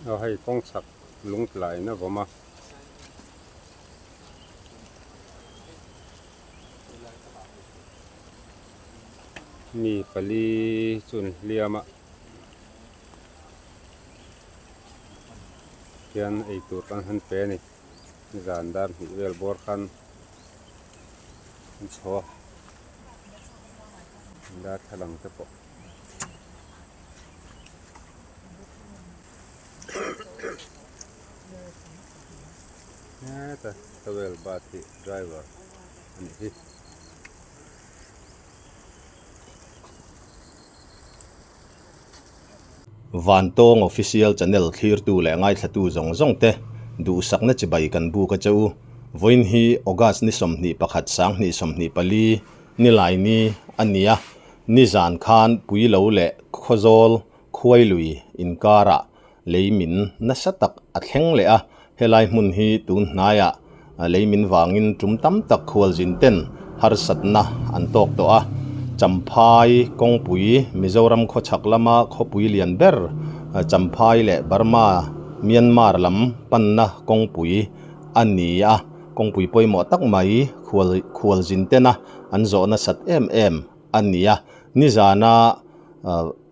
เอาให้กองสักลุงไหลนะผมอ่ะมีปลีสุนเลียมอ่ะเขียนไอตัวกันหันเปนี่จานดาร์หิเวลบอร์คันชัวดาร์ทลังเตปะเนี่ยแต่เวลบาติไดรเวอร์อันนี้ van tong official channel thlir tu le ngai thatu zong zong te du sakna chi bai kan bu ka chau voin hi august ni somni pakhat sang ni somni pali ni lai ni ania ni zan khan pui lo le khozol khuai lui inkara leimin na satak a thleng le a helai mun hi tun hnaya leimin wangin tum tam tak khwal jin ten har satna an tok to a champhai kongpui mizoram kho chaklama kho pui lian ber champhai le burma myanmar lam panna kongpui ania kongpui poimo tak mai khwal jin tena an zo na sat em ania nizana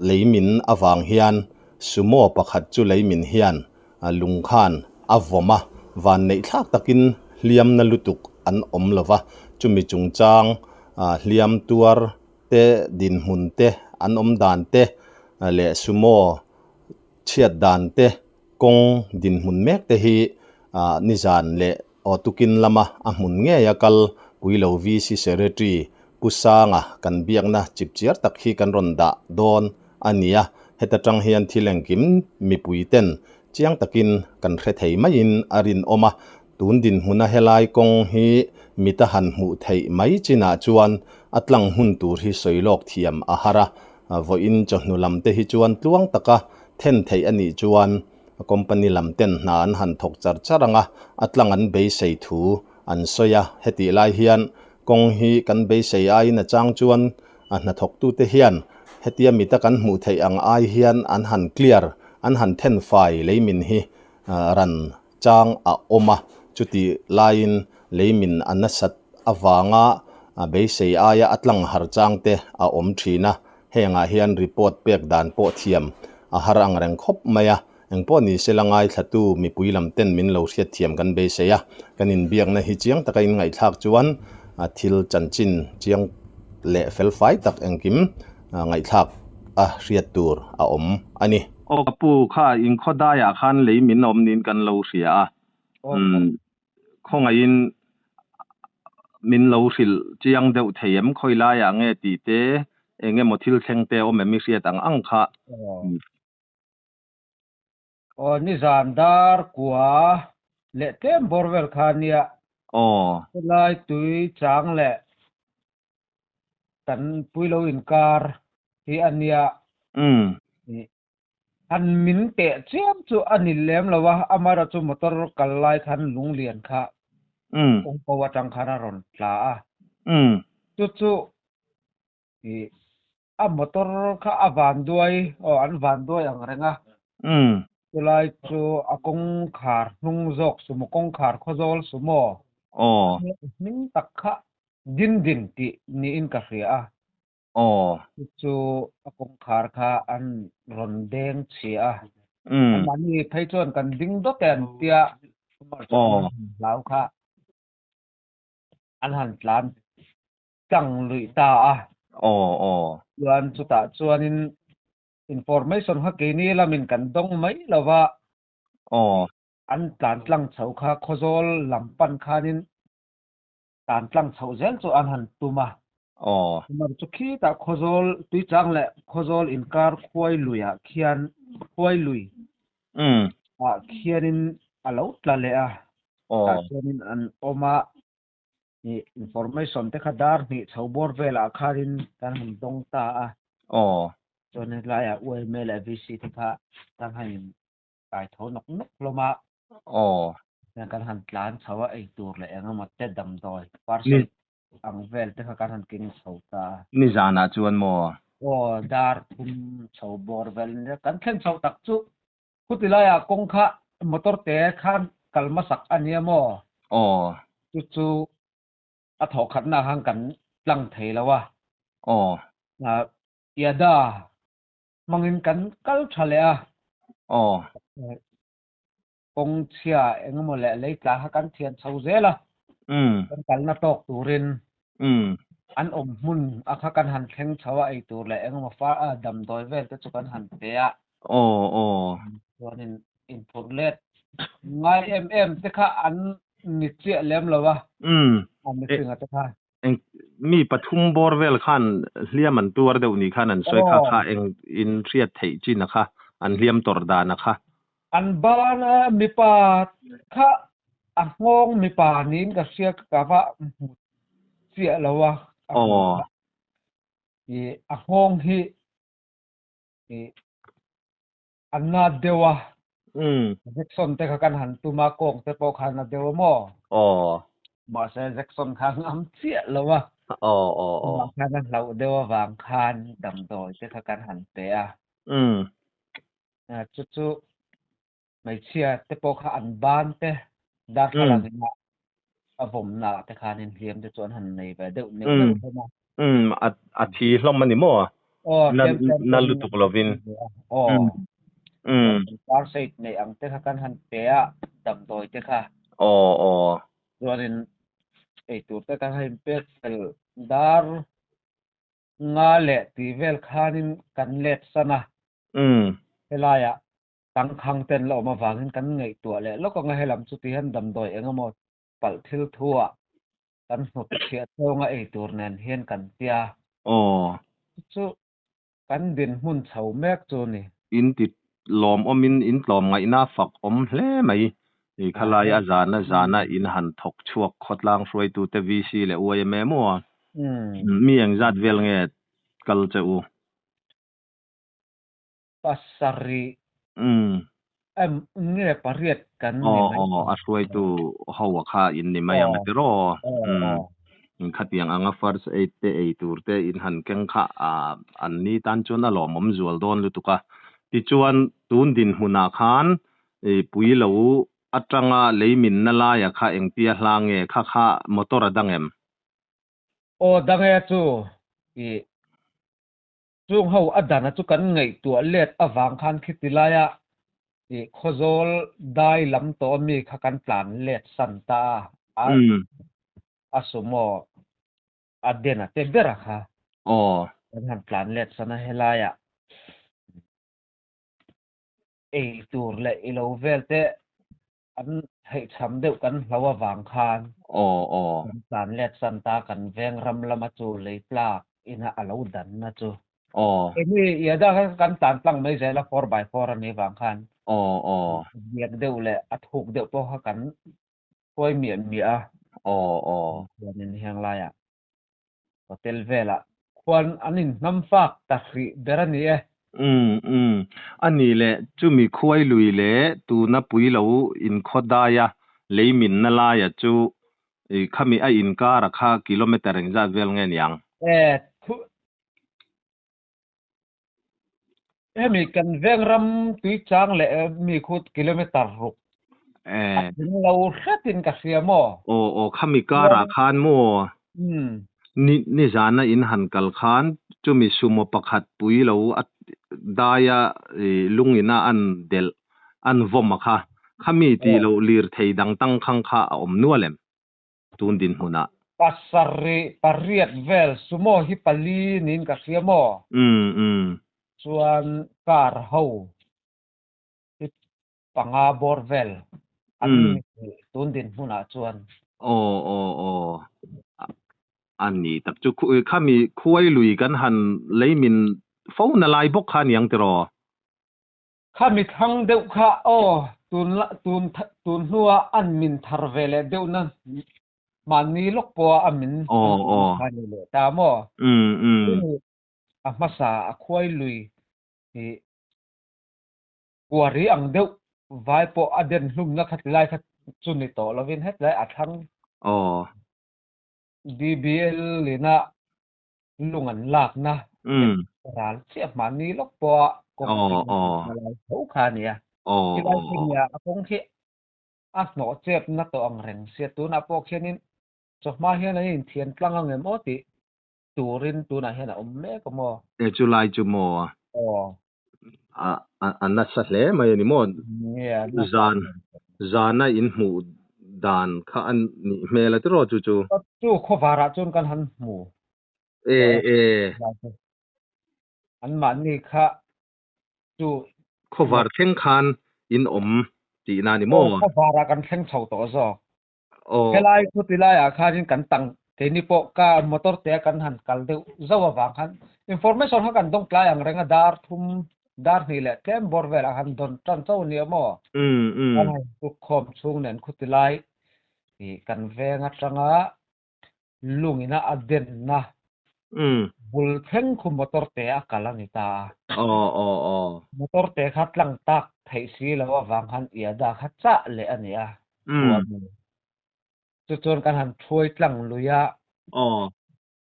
leimin awang hian sumo pakhat chu leimin hian lungkhan avoma van nei thak takin liam na lutuk an om lova chumi chungchang liam tuar te din hun te an om dan te le sumo chiat dan te kong din mun mek te hi nizan le otukin lama a mun nge yakal puilo vc secretary pusanga kan biakna chipchiar tak hi kan ronda don ania hetatang hian thilengkim mi puiten chiang takin kan hre thei mai in arin oma tun din huna helai kong hi mita han mu thei mai china chuan atlang hun tur hi soilok thiam ahara vo in chahnu lamte hi chuan tluang taka then thei ani chuan company lamten na an han thok char charanga atlang an be sei thu an soya heti lai hian kong hi kan be sei ai na chang chuan na thok tu te hian hetia mita kan mu thei ang ai hian an han clear an han then fai leimin hi ran chang a oma chuti lain leimin anasat awanga be sei aya atlang har chang te a om thina henga hian report pek dan po thiam a harang reng khop maya engpo ni selangai thatu mi puilam ten min lo hriat thiam kan be seya kanin biak na hi chiang taka in ngai thak chuan thil chanchin chiang le fel fai tak engkim ngai thak a hriat tur a om ani o pu kha in khodaya khan leimin om nin kan lo hria khonga in min lo hril chiang deuh theim khoila ya nge ti te enge mothil thleng te o memi hriat ang kha ni zandar kwa le tem borvel khania lai tui chang le tan puilo inkar hi ania an min te chiam chu anil lem lawa amara chu motor kallai khan lung lian kha ong pawa tang khana ron tla a chu a motor kha avan duai o an van duai ang renga tulai chu akong khar hnung jok sumo kong khar khozol sumo ning takha din ti ni in ka hria a chu akong khar kha an ron deng chia an mani thai chon kan ding do ten tia lau kha an han tlan chang lui ta a chuan chu ta chuanin information ha ke ni lamin kan dong mai lawa an tlan tlang chho kha khozol lampan khanin tlan tlang chho zel chu an han tuma mar chu khi ta khozol tui chang le khozol inkar khwai luya khian khwai lui khianin alo tla le a ta chuanin an oma ni information te khadar ni chhobor vela kharin kan han dong ta a chuanin la ya oi mele vc te kha kan han kai tho nok nok loma kan han tlan chawa ei tur le anga matte dam doi parcel ang vel te kha kan han king chhota ni zana chuan mo dar thum chhobor vel ne kan thlen chho tak chu พุติลายกงคะมอเตอร์เตะขันกัลมาสักอันเนี้ยมออ๋อจู่ๆถอขันหน้าหังกันลังเทแล้ววะอ๋อยาดามังอินกันกัลทะเลอ๋อ กงเชียเองหมดแหละเลยกลากันเทียนเสาเซละกันกันนาตอกตูรินอันอมมุนกันหันแข็งเสาไอตัวแหละเองมาฟ้าดำดอยเวลก็จะกันหันเตะโอ้โอ้ตัวนี้อินพุตเลตไงจะค่ะอันนิจเจเล่มแล้ววะอันนี้สิ่งอะไรค่ะเองมีปทุมบอร์เวลขันเลียมันตัวเดียวนี้ขันอันสวยค่ะเองอินเรียดไทยจีนะคะอันเลียมตอร์ดานะคะอันบ้านมีป่าค่ะอันงงมีป่านี้ก็เสียกับว่าเสียแล้ววะอ๋ออันงงที่อันนาเดียวแจ็คสันแต่กันหันตุมาโกงแต่พอขันนาเดียวมออ๋อมาเซแจ็คสันขังอัมเสียแล้ววะอ๋ออ๋ออ๋อขันนั้นเราเดียววางขันดำดอยแต่กันหันเตะจู่ไม่เชื่อแต่พอขันบ้านเตะดักพลังงานผมน่ะแต่ขันเห็นเทียมจะจวนหันในไปเดี๋ยวนี้ใช่ไหมอาทีลมมันนี่มั้งนั่นลุตุกลวินบางสิ่งในอังเทศกันหันเตะดำโดยเจ้าค่ะอ๋ออ๋อส่วนตัวเตะกันให้เป็นดาร์งาเละที่เวลขานินกันเล็ดซะนะเวลาตั้งขังเต็นเรามาฟังกันไงตัวเละแล้วก็ไงให้ลำสุดที่หันดำโดยเองก็หมดปัลทิลทั่วกันหมดเชียร์ตัวไงตัวนั้นเห็นกันเตียอ๋อจู่กันดินหุ่นเฉาแมกจูนี่อินติดลมอินลมไงน่าฝักเล่ไหมขลายอาจารย์อินหันถกชวกขดลางสวยตูเตวีซีเลยอวยแม่มัวมีอย่างจัดเวลเงี้ยกัลเจ้าปัสสารีเงี้ยปะเรียดกันอ๋ออาสวยตูหัวข้าอินนี่ไม่ยังไม่รอขัดยังอ่างฟาร์สเตตูร์เตอินหันเก่งข้าอันนี้ตันจวนอารมณ์จวลโดนลุตุกะที่จวนตูนดินหุนาคานปุยเหลวอัตรังเลยมินนั่นละอยากข้าเองเตียหลังข้ามอเตอร์ดังโอ้ดังจู่จู่เขาอัดดันจู่กันไงตัวเล็ดวางคันคิดติลายโคโซลได้ลำโตมีขักันปลานเล็ดสันตาสมอเดนเตเบระค่ะอ๋อกันปลานเล็ดสันเฮลายตัวเละอีโลเวลเตอันให้ทำเดียวกันเราว่าวางคานอ๋อปลานเล็ดสันตากันเวงรำละมาจูเลยปลากอินะอาลาวดันนะจูอ๋อนี่อย่าได้กันตานตั้งไม่ใช่ละ4x4อันนี้วางคานอ๋อเบียดเดียวแหละถูกเดียวพอกันป่วยเมียอ๋อเดี๋ยวนี้ยังไรก็เตลเวละควรอันนี้น้ำฝากตะกรีเดรันนี่อันนี้แหละจูมีคุยลุยเละตูนับปุยเหลาอินขดได้ยะเลยมินนั่นละยะจูข้ามีอินการ์ค่ากิโลเมตรเองจะเวลเงี้ยยังมีกันเวงรำตุยจางเลยมีคุดกิโลเมตรรุกเราแค่ตินกับเสียมโอ้ข้ามีการ์คานมัวนี่จานอินหันกัลคานจูมีสุโมปักหัดปุยเหลาได้ยะลุงอินาอันเดลอันวอมค่ะข้ามีตีเหลาลีร์ไทยดังตั้งข้างข้านัวเลมตูนดินหุนะปัสสารีปารีดเวลสุโมฮิปาลีนินกับเสียมส่วนการเฮาที่ปังอาบอร์เวลอันนี้ตุนดินหุนะส่วนโอ้อันนี้แต่จุข้ามีคุยลุยกันหันเลยมินฟ้อนลายบกขันยังตรอข้ามีทั้งเดียวข้าตุนหัวอันมินทาร์เวลเดียวนั้นมันนี่ลูกปัวอันมินขันเลยตามมาสาคุยลุยกัวรีอังเดียวไว้ปออเดนลุ่มนักขัดไล่ขัดจุนิโตเราเว้นให้ไล่อัดทั้งDBL เลยนะลุงอันลากนะร้านเสียมันนี่ลูกปัวกงอะไรเขาขาเนี่ย cái lại cái nhà cũng khi nó chép nó to ang reng xe tu na po khi nên cho mà hiện nay thiên tăng ang em oti turin tu na hiện là mẹ có mò July chu mo an na sa hle mai ni mo nghe nó zana in mu dan kha an ni mela tro chu chú khó vara chun kan han mu e anh mà ni kha chú khovar theng khan in ti na ni mo khó vara kan theng chau to zo o cái lại chú tí lại à kha nên kan tăng thế ni po ka motor te kan han kal deu zo wa khan information ha kan dong klai ang renga dar thum dar ni le kem bor vel han don tan chau ni mo kan hai ku khom chung nen khu tí lại thì kan ve nga tanga lungina aden na bul theng khu motor te a kalang ita motor te khat lang tak thei si lo wa khan ia da khat cha le ania chu chon kan han thui tlang luya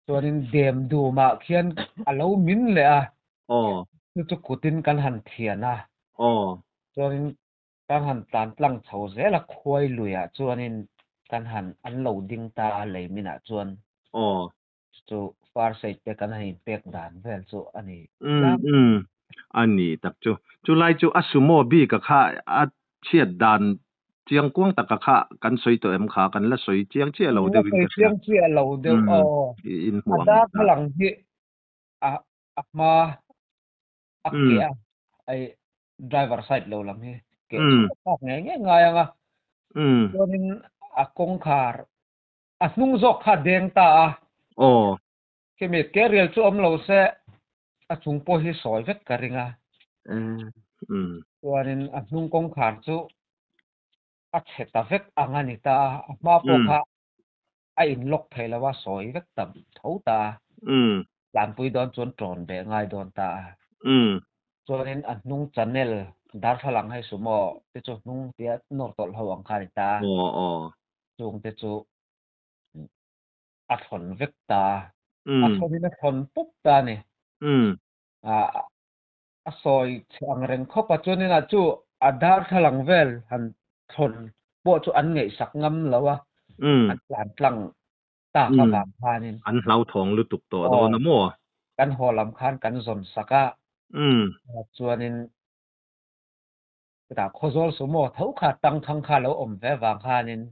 chuanin dem du ma khian alo min le a chu kutin kan han thiana chuanin kan han tlan tlang chho zela khoi luya chuanin kan han an lo ding ta le mina chuan chu far side te kan han pek dan vel chu ani ani tak chu lai chu asumo bi ka kha a chiat dan chiang kuang tak ka kha kan soi to em kha kan la soi chiang che lo de win ka chiang chia lo de in huang ada khalang hi a ma akia ai driver side lo lam hi ke chu nge nge ngai anga chuanin a kong khar a hnung zok kha deng ta ke me ke riel chu om lo se a chung po hi soi vek ka ringa chuanin a hnung kong khar chu a chheta vek anga ni ta ma po kha a in lok theilawa soi vek tam tho ta lan pui don chuan tron be ngai don ta chuanin a hnung channel dar thalang hai sumo te chu hnung tia nor tol ho ang khani ta chung te chu a thon vek ta a thonin a thon pup ta ni a soi ang reng khopa chuanin a chu a dar thalang vel han thon po chu an ngei sak ngam lawa an plan tlang ta ka wang khanin an hlau thong lu tuk to do na mo kan holam khan kan zon saka chuanin ta khozol sumo thau kha tang khang kha lo om ve wang khanin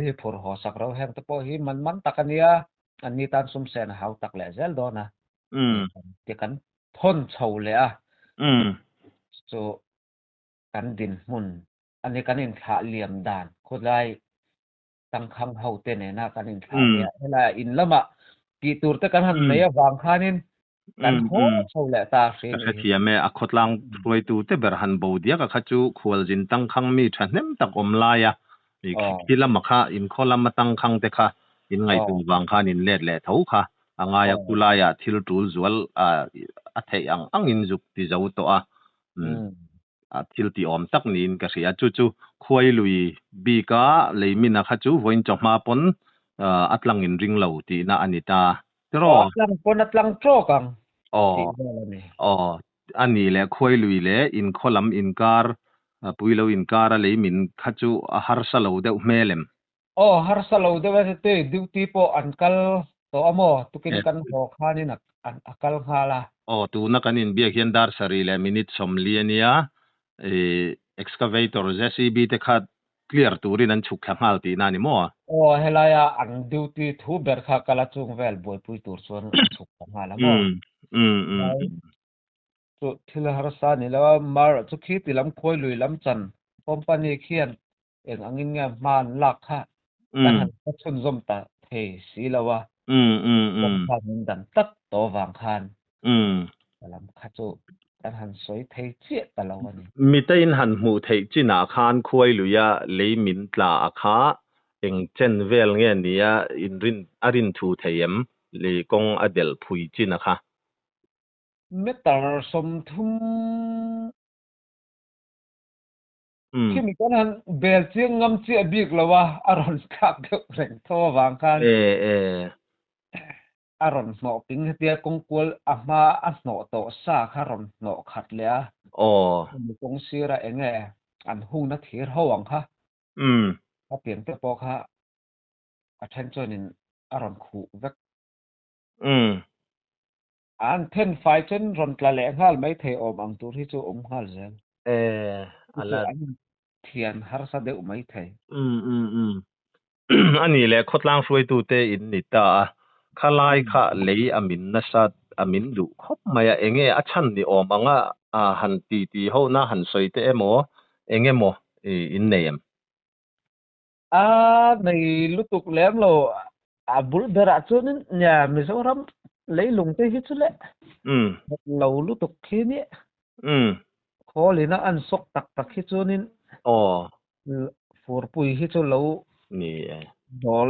hi phur ho sak ro heng te po hi man takania ani tan sum sen hau tak le zel do na te kan thon chho le a so kan din mun ani kan in kha liam dan khulai tang khang hau te ne na kan in kha ya hela in lama ki tur te kan han leya wang khanin kan ho chho le ta hring ka thia me a khotlang roi tu te ber han bo dia ka kha chu khwal jin tang khang mi thahnem tak om la ya mi khila ma kha in kholam ma tang khang te kha in ngai tu wang khan in let le thau kha anga ya kula ya thil tul zual a thei ang in juk ti zo to a thil ti om tak nin ka ria chu khoi lui bi ka leimin a kha chu voin chawma pon atlang in ring lo ti na anita tro atlang pon atlang tro kang ani le khoi lui le in kholam in kar puilo in kar le min khachu a harsa lo de melem harsa lo de wa te duty po ankal to amo tukin kan ho khanin an akal khala tu na kanin bia hian dar sari le minute som liania excavator jcb te khat clear turin an chuk thangal ti na ni mo helaya an duty thu ber kha kala chung vel boy pui tur chuan an chuk thangal mo chu thil harsa ni lawa mar chu khi tilam khoi lui lam chan company khian eng angin nga man lak kha kan han chun zom ta the si lawa kan dan tak to wang khan lam kha chu kan han soi thei che ta lawa ni mi te in han mu thei china khan khoi luya le min tla a kha eng chen vel nge nia in arin thu theim le kong adel phui china kha metar som thum khi mi kan han bel chiang ngam chi bik lawa aron kap de reng tho wang khan aron no ping tia kong kul ama asno to sa kharon no khat le mi kong sira enge an hung na thir hawang kha ka pian te po kha attention in aron khu vek an then fai chen ron tla le ngal mai the om ang tur hi chu ngal zel chu ala an thian har sa de mai the ani le khotlang suai tu te in ni ta khalai kha lei amin na sat amin du khop maya enge achan ni omanga a han ti ho na han soi te emo enge mo in neem a nei lutuk lem lo a bul dara chu nin nya mizoram leilung te hi chu le lo lutuk khi ni kholina an sok tak tak hi chu nin fur pui hi chu lo ni dol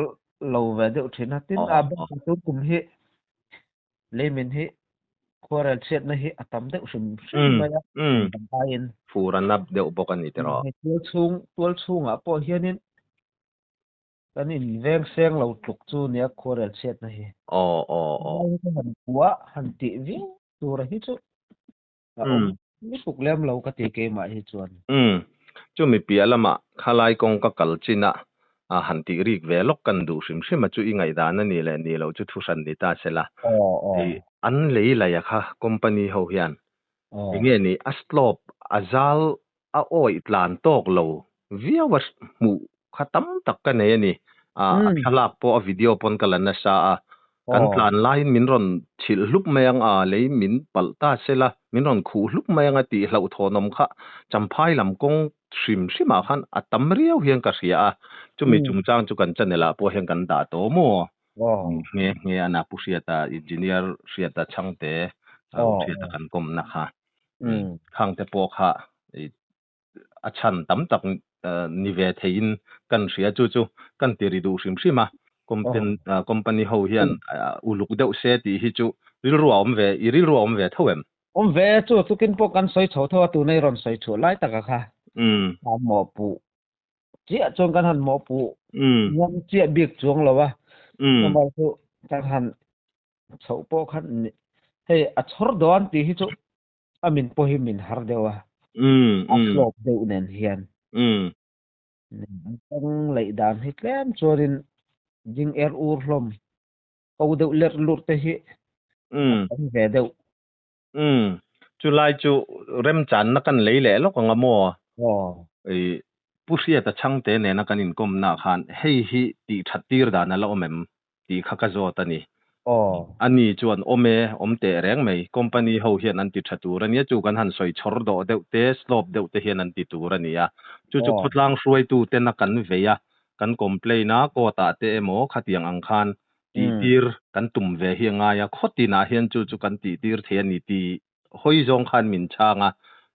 lo ve de thina tin a ba tu kum hi le min hi khoral chet na hi atam de sum ma ya in furanap de upokan ni tero tual chung a po hianin kan in veng seng lo tuk chu nia khoral chet na hi han kuwa han ti vi tur hi chu mi puk lem lo ka ti ke ma hi chuan chu mi pia lama khalai kong ka kalchina a han ti rik ve lok kan du sim sim chu i ngai dan ani le ni lo chu thu san ni ta sela an lei la ya kha company ho hian nge ni aslop azal a oi tlan tok lo via was mu khatam tak ka ne ni a thalak po a video pon kalana sa a kan tlan line min ron thil hlup mayang a lei min palta sela min ron khu hlup mayang a ti hlau thonom kha champhai lam kong shrim shima khan atam riau hian ka ria chumi chungchang chu kan chanela po hian kan da to mo nge ana pusiata engineer siata changte siata kan kom na kha khang te po kha a chan tam tak ni ve thein kan ria chu chu kan ti ri du shrim shima company ho hian uluk deuh se ti hi chu ril ruam ve thowem ve chu kin po kan soi chho tho tu nei ron soi chu lai taka kha mo pu chia chong kan han mo pu ngam chia bik chuang lo wa ma chu kan han chho po khan he a chhor don ti hi chu amin po hi min har dewa slop deuh nen hian tang lei dan hi tlem chorin jing ur hlom ko deuh ler lur te hi ve deuh chulai chu rem chan na kan lei le lo ka ngamo pusia ta changte ne na kan in kom na khan hei hi ti thattir da na lo mem ti khaka zo ta ni ani chuan omte reng mei company ho hian an ti thatur ania chu kan han soi chhor do deuh te slop deuh te hian an ti tur ania chu khotlang hruai tu te na kan veya kan complain a ko ta te emo khatiang ang khan ti tir kan tum ve hi nga ya khotina hian chu kan ti tir the ani ti hoi zong khan min changa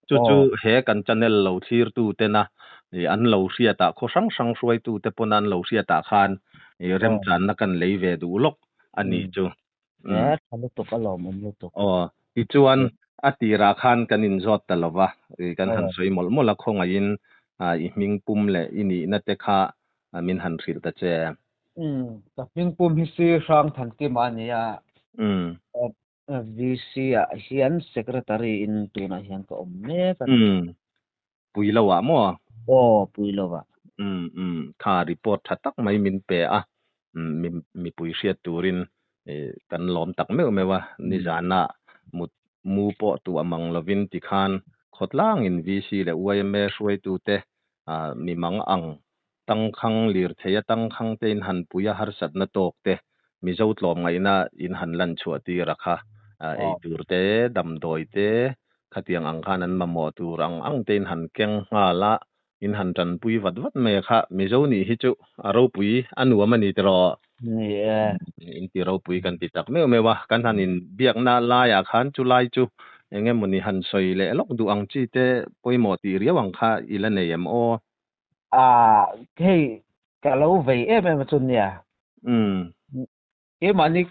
chu he kan channel lo thir tu te na an lo ria ta kho sang hruai tu te ponan lo ria ta khan rem chan na kan lei ve du lok ani chu thanu to kalom to ti chuan atira khan kan in zot talowa kan han soi mol mola khonga in i ming pum le ini na te kha min han thil ta che ka ming pum hi si rang than ki ma nia VC a hian secretary in tuna hian ka om me kan puilawa mo puilawa kha report thatak mai min pe a mi pui hriat turin kan lom tak mewa ni zana mu po tu amang lovin ti khan khotlang in VC le UMA hruai tu te mi mang ang tang khang lir theya tang khang te in han puya har sat na tok te mi zo tlom ngai na in han lan chuati rakha ei tur te dam doi te khatiang ang khan an mamo tur ang te in han keng ngala in han tan pui wat me kha mi zo ni hi chu aro pui anu amani tro in ti ro pui kan ti tak me wa kan han in biak na la ya khan chu lai chu enge muni han soi le lok du ang chi te poimo ti riawang kha ila nei o hey ka lo ve em chun nia mani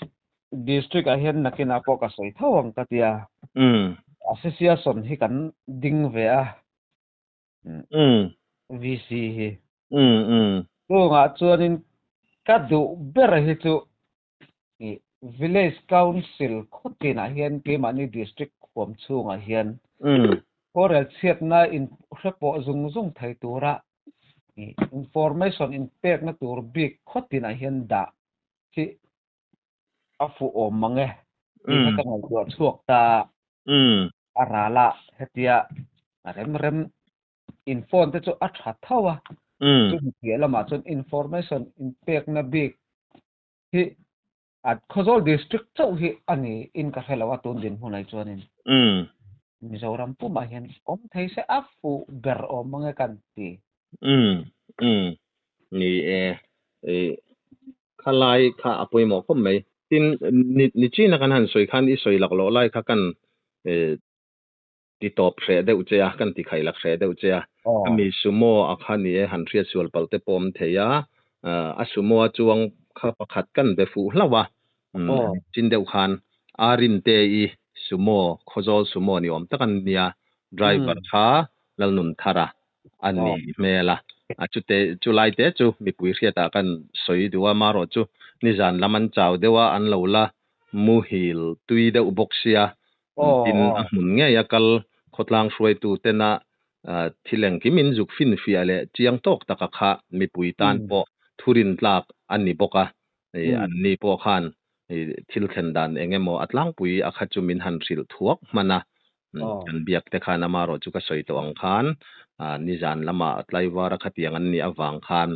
district a hian nakina po ka soi thawang ka tia association hi kan ding ve a VC hi tu nga chuanin ka du ber hi chu village council khotina hian ke mani district khom chunga hian korel chiat na in hrepo zung thai tura information in pek na tur big khotina hian da chi afu om mange ni ka ngai tu chuak ta arala hetia rem infon te chu a tha thawa chu hi lama chun information in pek na big hi at khozol district chau hi ani in ka helawa tun din hunai chuanin mizoram puma hian om thei se afu ber om mange kan ti ni khalai kha apoi mo khom mai tin ni china kan han soi khan i soi lak lo lai kha kan ti top hre deuh chea kan ti khai lak hre deuh chea mi sumo akhani han thria sual palte pom theya a sumo chuang kha pakhat kan be fu hlawa chin deuh khan arin te i sumo khozol sumo ni om takan nia driver kha lalnun thara ani mela achute chulai te chu mi pui hriata kan soi duwa maro chu nizan laman chaw dewa an lola muhil tui deuh boxia tin a hmun nge yakal khotlang hruai tu tena thileng kimin zuk fin fiale chiang tok taka kha mi pui tan po thurin tlak ani boka an ni po khan thil khen dan engemaw atlang pui akha chu min han hril thuak mana kan biak te khan amaro chu ka soi to ang khan nizan lama tlaiwara khatiang an ni awang khan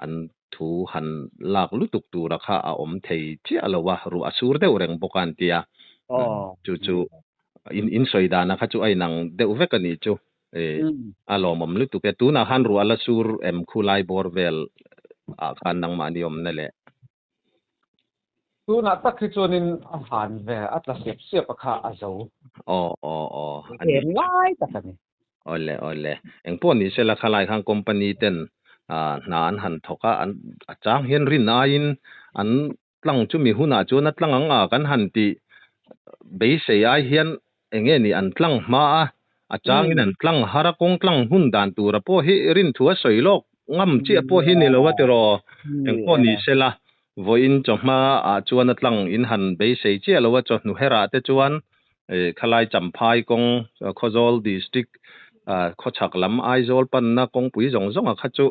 an thu han lak lutuk tu rakha a om thei chi alowa ru asur deuh reng bokan tia chu in soidana kha chu ainang deuh vek ani chu alomom lutuk e tuna han ru ala sur em khulai borvel a khan nang ma niom na le tuna takhi chuanin a han ve atla siap kha azo ani lai takani ole engpon ni sela khalai khang company ten na an han thoka an achang hian rin na in an tlang chu mi huna chu na tlang anga kan han ti be se ai hian enge ni an tlang ma achang in an tlang hara kong tlang hun dan tu ra po hi rin thua soilok ngam chi po hi ni lo wa te ro engpon ni sela voin choma a chuan atlang in han be se chi lo wa cho nu hera te chuan khalai champhai kong khozol district khochak lam aizol pan na kong pui zong a khachu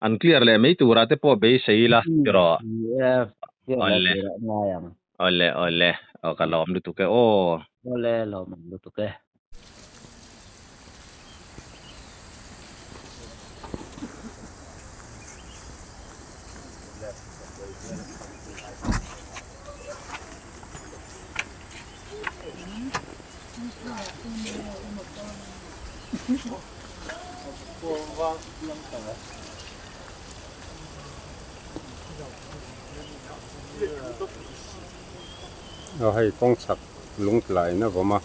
an clear le mei tura te po be seila ro ole o kalom lu tu ke ole lom lu tu ke hay con sặc lúng lại nó vào mà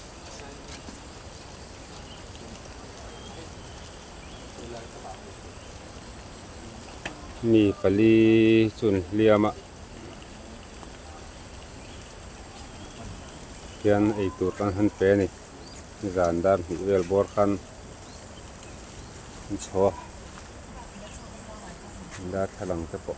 mi pali chun liama kian ei tur kan han pe ni zan dar hi vel bor khan chho da thalang te po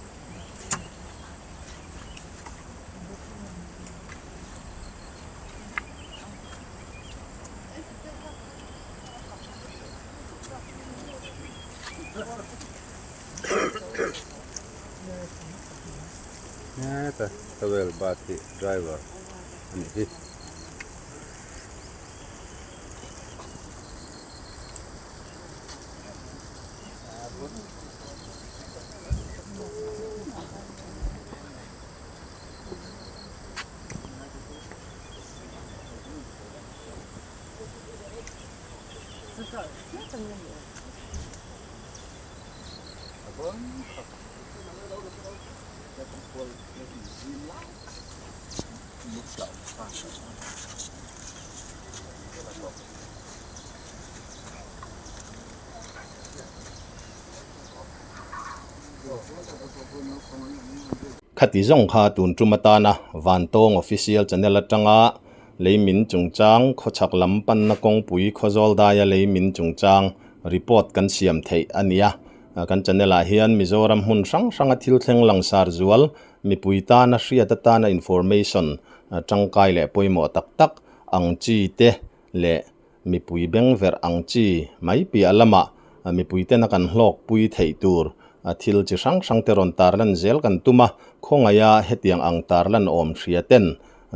ta tawel bati driver ani hi khati zong kha tun trumatana vantong official channel atanga leimin chungchang khochak lampan na kong pui khozol daya leimin chungchang report kan siam thei ania kan channel a hian Mizoram hun sang sanga thil thleng langsar zual mipui ta na hria ta na information tangkai le poimo tak tak ang chi te le mipui beng ver ang chi mai pi alama mipui te na kan hlok pui thei tur thil chi sang sang te ron tarlan zel kan tuma khongaya hetiang ang tarlan om hriaten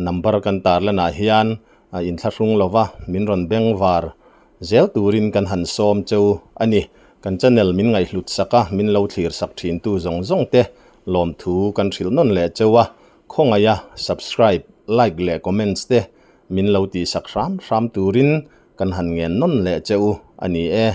number kan tarlan a hian in thlahung lova min ron beng var zel turin kan han som cheu ani kan channel min ngai hlut saka min lo thlir sak thin tu zong zong te lom thu kan thil non le chewa khongaya subscribe like le comments te min lo ti sak ram turin kan han ngen non le cheu ani e